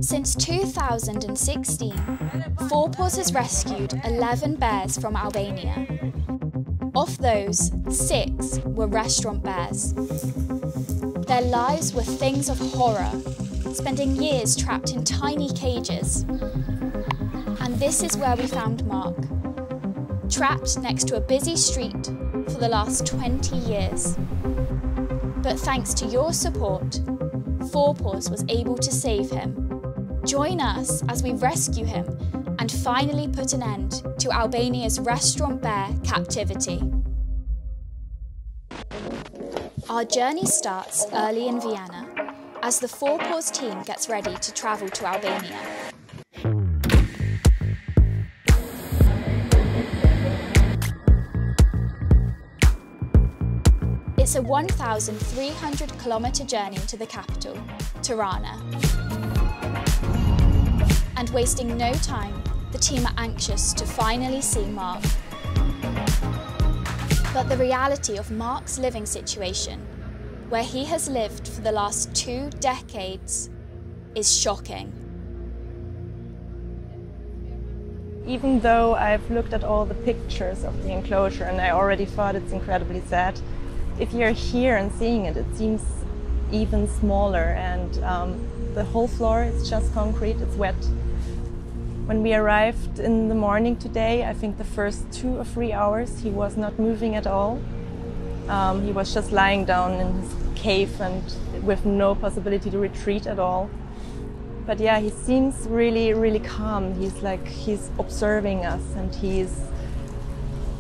Since 2016, PAWS has rescued 11 bears from Albania. Of those, 6 were restaurant bears. Their lives were things of horror, spending years trapped in tiny cages. And this is where we found Mark, trapped next to a busy street for the last 20 years. But thanks to your support, PAWS was able to save him. Join us as we rescue him and finally put an end to Albania's restaurant bear captivity. Our journey starts early in Vienna as the PAWS team gets ready to travel to Albania. It's a 1,300-kilometre journey to the capital, Tirana. And wasting no time, the team are anxious to finally see Mark. But the reality of Mark's living situation, where he has lived for the last 2 decades, is shocking. Even though I've looked at all the pictures of the enclosure and I already thought it's incredibly sad, if you're here and seeing it, it seems even smaller, and the whole floor is just concrete, it's wet. When we arrived in the morning today, I think the first 2 or 3 hours he was not moving at all. He was just lying down in his cave and with no possibility to retreat at all. But yeah, he seems really, really calm. He's observing us, and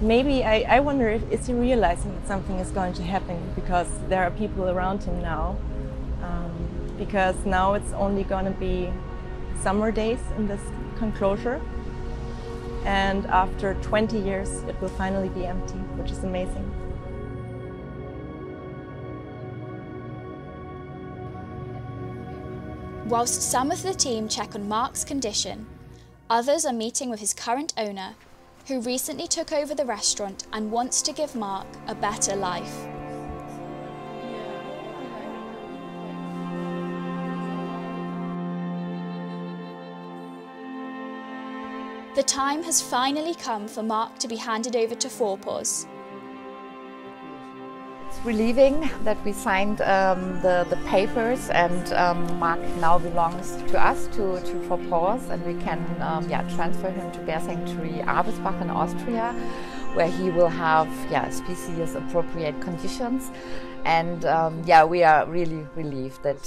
maybe I wonder is he realizing that something is going to happen, because there are people around him now. Because now it's only going to be summer days in this enclosure, and after 20 years it will finally be empty, which is amazing. Whilst some of the team check on Mark's condition, others are meeting with his current owner, who recently took over the restaurant and wants to give Mark a better life. The time has finally come for Mark to be handed over to PAWS. It's relieving that we signed the papers, and Mark now belongs to us, to PAWS, and we can transfer him to BEAR SANCTUARY Arbesbach in Austria, where he will have species appropriate conditions. And we are really relieved that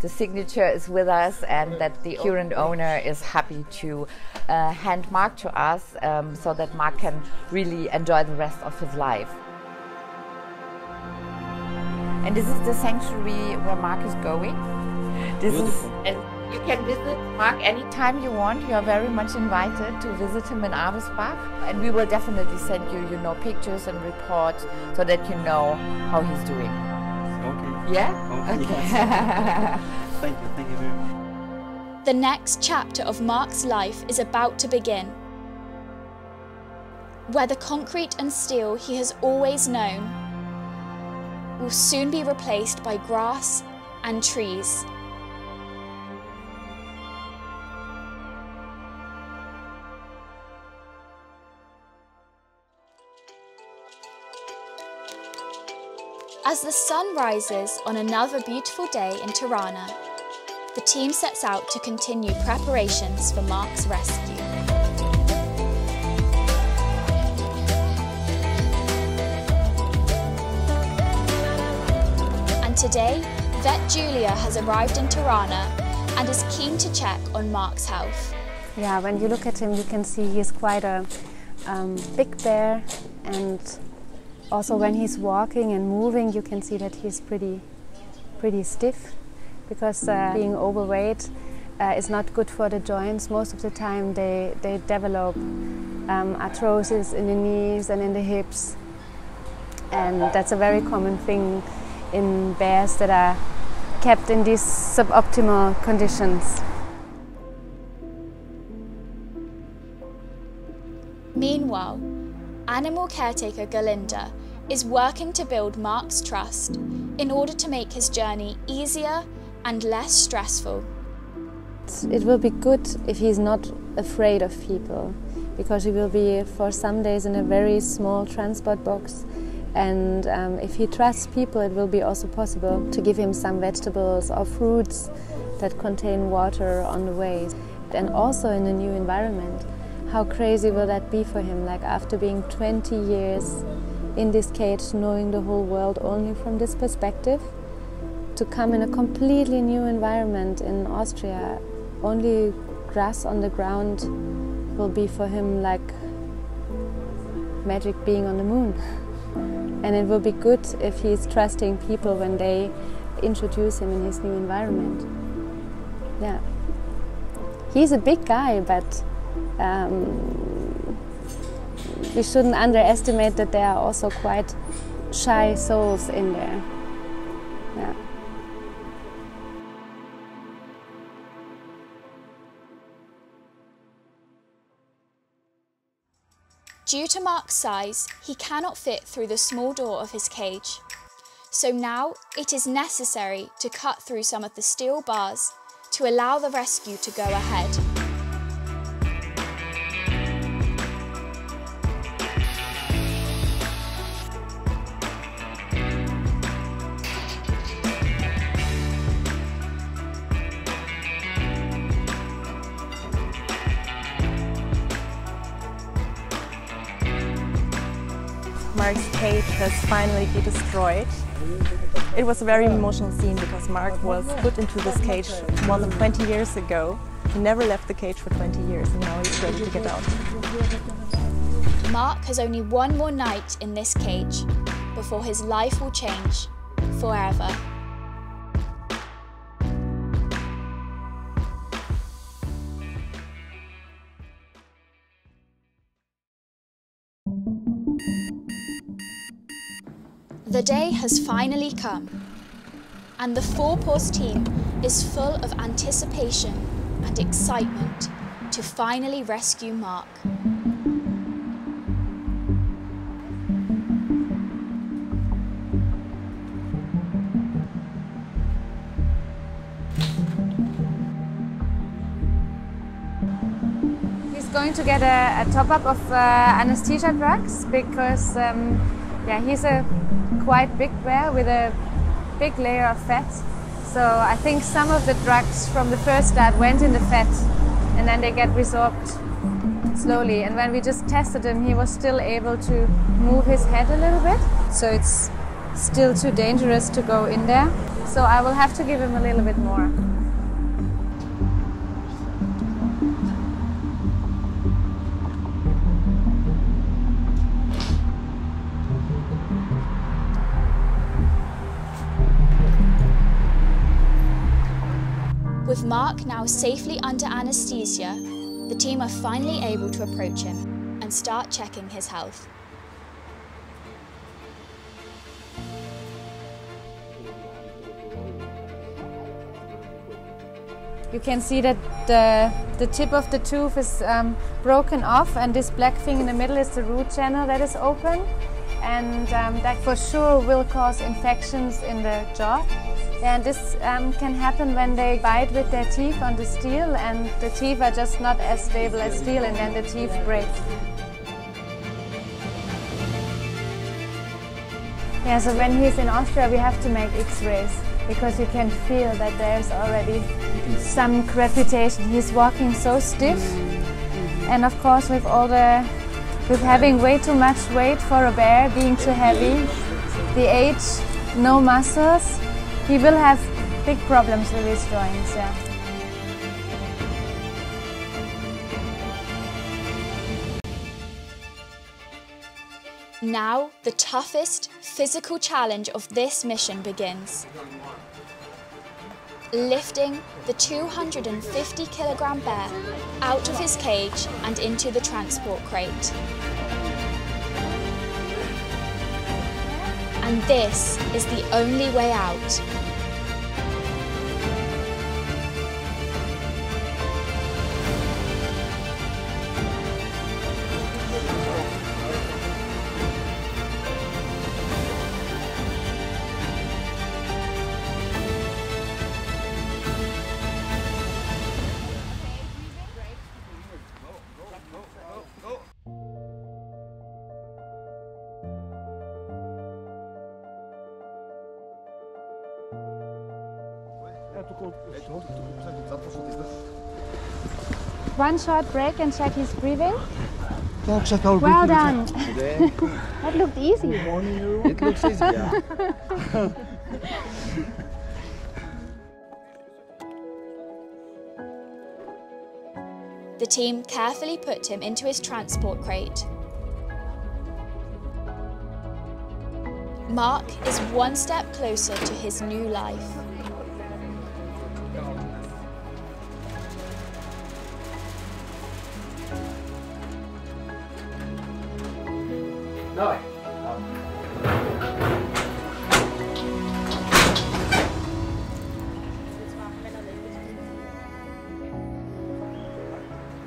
the signature is with us, and that the current owner is happy to hand Mark to us, so that Mark can really enjoy the rest of his life. And this is the sanctuary where Mark is going. And you can visit Mark anytime you want. You are very much invited to visit him in Arbesbach, and we will definitely send you, pictures and reports so that you know how he's doing. Okay. Yeah? Okay. Yes. Thank you very much. The next chapter of Mark's life is about to begin, where the concrete and steel he has always known will soon be replaced by grass and trees. As the sun rises on another beautiful day in Tirana, the team sets out to continue preparations for Mark's rescue. And today, vet Julia has arrived in Tirana and is keen to check on Mark's health. Yeah, when you look at him, you can see he's quite a big bear, and also when he's walking and moving, you can see that he's pretty stiff, because being overweight is not good for the joints. Most of the time they develop arthrosis in the knees and in the hips, and that's a very common thing in bears that are kept in these suboptimal conditions. Meanwhile, animal caretaker Galinda is working to build Mark's trust in order to make his journey easier and less stressful. it will be good if he's not afraid of people, because he will be for some days in a very small transport box, and if he trusts people, it will be also possible to give him some vegetables or fruits that contain water on the way. And also in a new environment, how crazy will that be for him, like after being 20 years in this cage, knowing the whole world only from this perspective, to come in a completely new environment in Austria. Only grass on the ground will be for him like magic being on the moon. And it will be good if he's trusting people when they introduce him in his new environment. Yeah. He's a big guy, but we shouldn't underestimate that there are also quite shy souls in there. Yeah. Due to Mark's size, he cannot fit through the small door of his cage. So now it is necessary to cut through some of the steel bars to allow the rescue to go ahead. Mark's cage has finally been destroyed. It was a very emotional scene because Mark was put into this cage more than 20 years ago. He never left the cage for 20 years and now he's ready to get out. Mark has only one more night in this cage before his life will change forever. The day has finally come, and the PAWS team is full of anticipation and excitement to finally rescue Mark. He's going to get a top-up of anesthesia drugs because yeah, he's a quite big bear with a big layer of fat. So I think some of the drugs from the first start went in the fat and then they get resorbed slowly. And when we just tested him, he was still able to move his head a little bit. So it's still too dangerous to go in there. So I will have to give him a little bit more. With Mark now safely under anaesthesia, the team are finally able to approach him and start checking his health. You can see that the tip of the tooth is broken off, and this black thing in the middle is the root channel that is open, and that for sure will cause infections in the jaw. And this can happen when they bite with their teeth on the steel, and the teeth are just not as stable as steel, and then the teeth break. Yeah, so when he's in Austria we have to make X-rays, because you can feel that there's already some crepitation. He's walking so stiff, and of course with having way too much weight for a bear, being too heavy, the age, no muscles, he will have big problems with his joints. Yeah. Now the toughest physical challenge of this mission begins. Lifting the 250-kilogram bear out of his cage and into the transport crate. And this is the only way out. One short break and check his breathing. Well Well done. That looked easy. It looks easy, yeah. The team carefully put him into his transport crate. Mark is one step closer to his new life. No.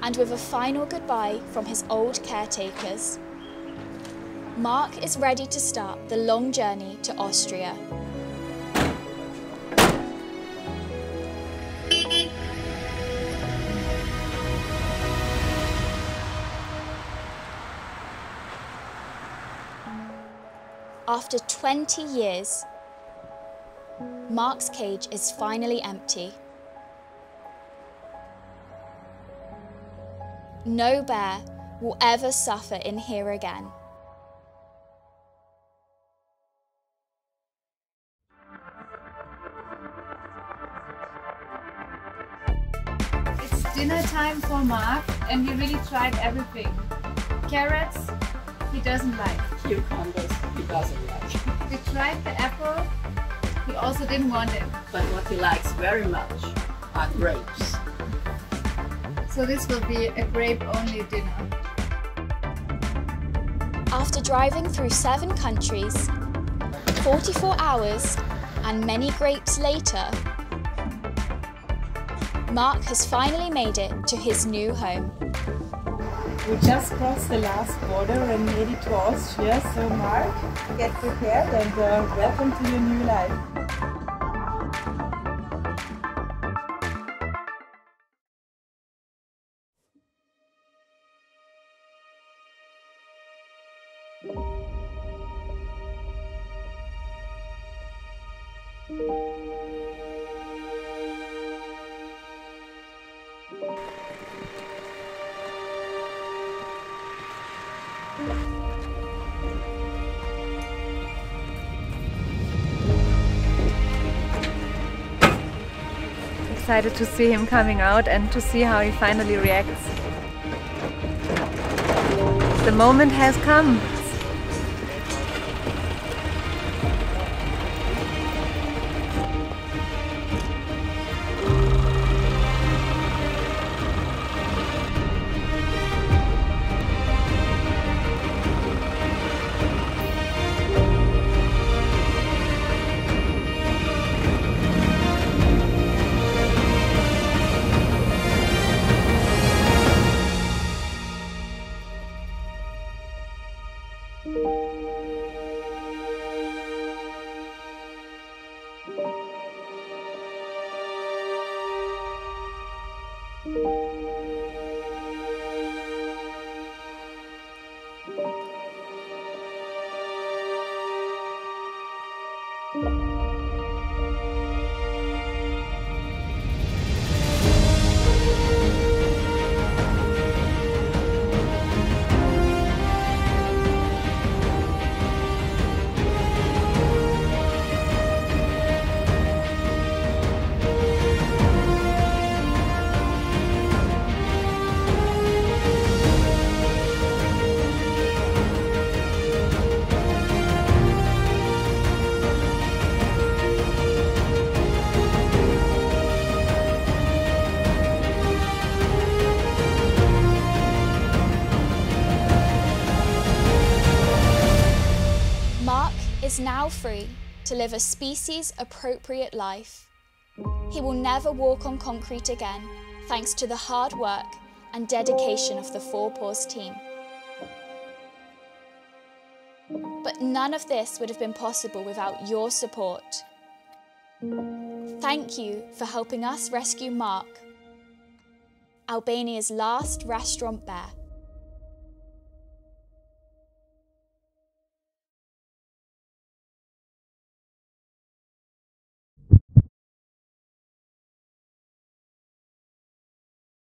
And with a final goodbye from his old caretakers, Mark is ready to start the long journey to Austria. After 20 years, Mark's cage is finally empty. No bear will ever suffer in here again. It's dinner time for Mark, and we really tried everything. Carrots, he doesn't like. Cucumbers, he doesn't like. We tried the apple, he also didn't want it. But what he likes very much are grapes. So this will be a grape-only dinner. After driving through 7 countries, 44 hours, and many grapes later, Mark has finally made it to his new home. We just crossed the last border and made it to Austria, so Mark, get prepared and welcome to your new life. Excited to see him coming out and to see how he finally reacts. The moment has come. Is now free to live a species-appropriate life. He will never walk on concrete again, thanks to the hard work and dedication of the 4PAWS team. But none of this would have been possible without your support. Thank you for helping us rescue Mark, Albania's last restaurant bear.